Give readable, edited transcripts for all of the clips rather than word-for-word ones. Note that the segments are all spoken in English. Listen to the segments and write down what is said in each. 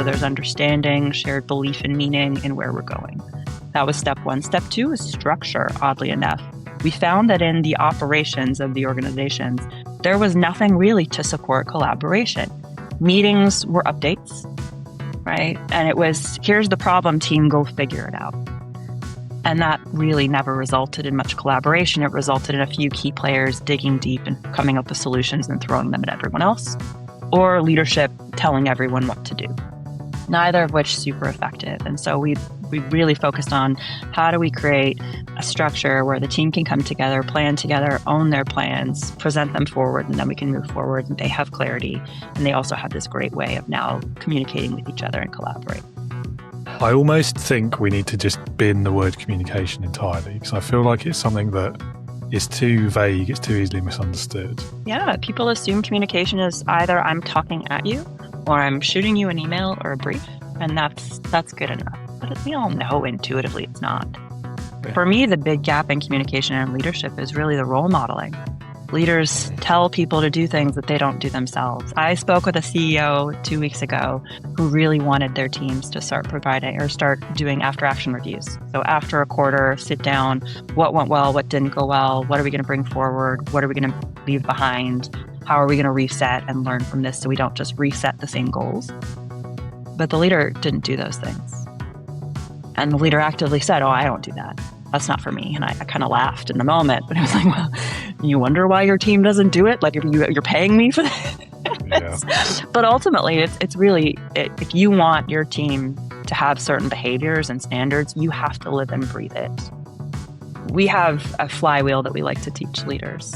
other's understanding, shared belief and meaning in where we're going. That was step one. Step two is structure, oddly enough. We found that in the operations of the organizations, there was nothing really to support collaboration. Meetings were updates, right? And it was, here's the problem, team, go figure it out. And that really never resulted in much collaboration. It resulted in a few key players digging deep and coming up with solutions and throwing them at everyone else, or leadership telling everyone what to do. Neither of which super effective. And so we really focused on how do we create a structure where the team can come together, plan together, own their plans, present them forward, and then we can move forward and they have clarity. And they also have this great way of now communicating with each other and collaborate. I almost think we need to just bin the word communication entirely, because I feel like it's something that is too vague, it's too easily misunderstood. Yeah, people assume communication is either I'm talking at you or I'm shooting you an email or a brief, and that's good enough. But we all know intuitively it's not. Yeah. For me, the big gap in communication and leadership is really the role modeling. Leaders tell people to do things that they don't do themselves. I spoke with a CEO 2 weeks ago who really wanted their teams to start doing after action reviews. So after a quarter, sit down, what went well, what didn't go well, what are we going to bring forward, what are we going to leave behind, how are we going to reset and learn from this so we don't just reset the same goals. But the leader didn't do those things. And the leader actively said, I don't do that. That's not for me. And I kind of laughed in the moment, but I was like, well, you wonder why your team doesn't do it? Like you're paying me for this? Yeah. But ultimately, it's really, if you want your team to have certain behaviors and standards, you have to live and breathe it. We have a flywheel that we like to teach leaders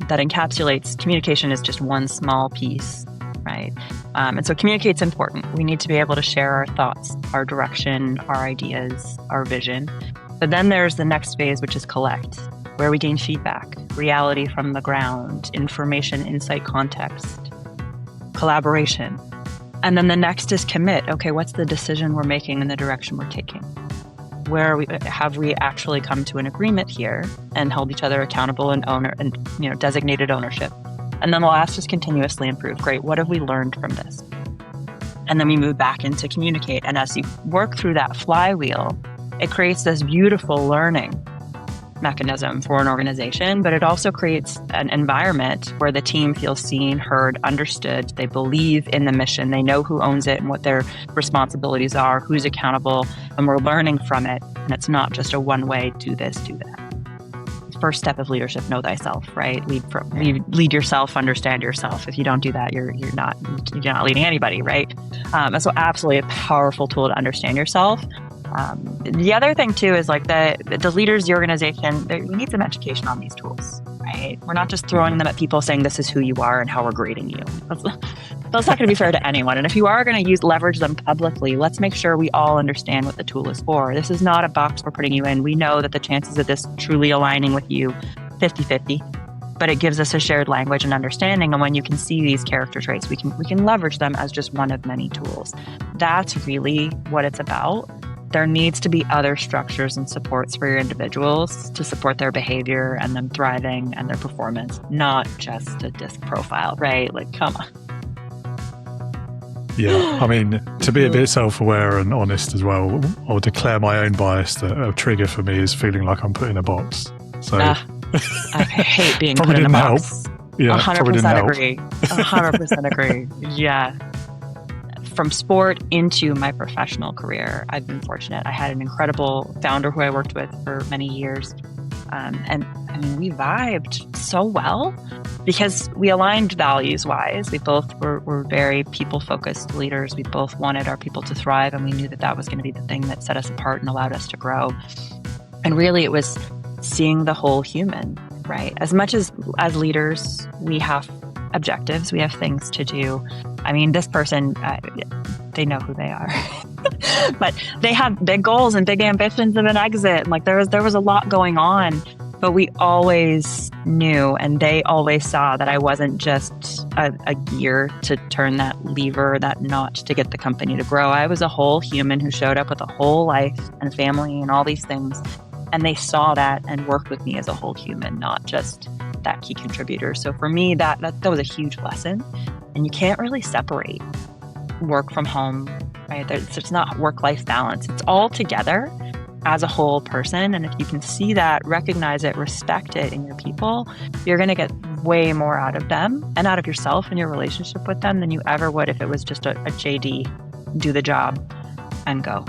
that encapsulates communication is just one small piece, right? And so communicate's important. We need to be able to share our thoughts, our direction, our ideas, our vision. But then there's the next phase, which is collect, where we gain feedback, reality from the ground, information, insight, context, collaboration. And then the next is commit. Okay, what's the decision we're making and the direction we're taking? Have we actually come to an agreement here and held each other accountable and designated ownership? And then the last is continuously improve. Great, what have we learned from this? And then we move back into communicate. And as you work through that flywheel, it creates this beautiful learning mechanism for an organization, but it also creates an environment where the team feels seen, heard, understood. They believe in the mission. They know who owns it and what their responsibilities are, who's accountable, and we're learning from it. And it's not just a one-way, do this, do that. First step of leadership, know thyself, right? Lead yourself, understand yourself. If you don't do that, you're not leading anybody, right? So absolutely a powerful tool to understand yourself. The other thing too is like the leaders, the organization, we need some education on these tools, right? We're not just throwing them at people saying this is who you are and how we're grading you. That's not going to be fair to anyone. And if you are going to leverage them publicly, let's make sure we all understand what the tool is for. This is not a box we're putting you in. We know that the chances of this truly aligning with you, 50-50, but it gives us a shared language and understanding. And when you can see these character traits, we can leverage them as just one of many tools. That's really what it's about. There needs to be other structures and supports for your individuals to support their behavior and them thriving and their performance, not just a disc profile, right? Like, come on. Yeah, I mean, to be a bit self-aware and honest as well, I'll declare my own bias that a trigger for me is feeling like I'm put in a box. So I hate being put in a box. Help. Yeah, 100% agree. 100% agree. Yeah. From sport into my professional career, I've been fortunate. I had an incredible founder who I worked with for many years. And I mean, we vibed so well because we aligned values-wise. We both were very people-focused leaders. We both wanted our people to thrive, and we knew that was going to be the thing that set us apart and allowed us to grow. And really, it was seeing the whole human, right? As much as leaders, we have objectives, we have things to do. I mean, this person, they know who they are, but they have big goals and big ambitions of an exit. And like there was a lot going on, but we always knew, and they always saw that I wasn't just a gear to turn that lever, that notch to get the company to grow. I was a whole human who showed up with a whole life and family and all these things. And they saw that and worked with me as a whole human, not just that key contributor. So for me, that was a huge lesson. And you can't really separate work from home, right? It's not work-life balance. It's all together as a whole person. And if you can see that, recognize it, respect it in your people, you're going to get way more out of them and out of yourself and your relationship with them than you ever would if it was just a JD, do the job and go.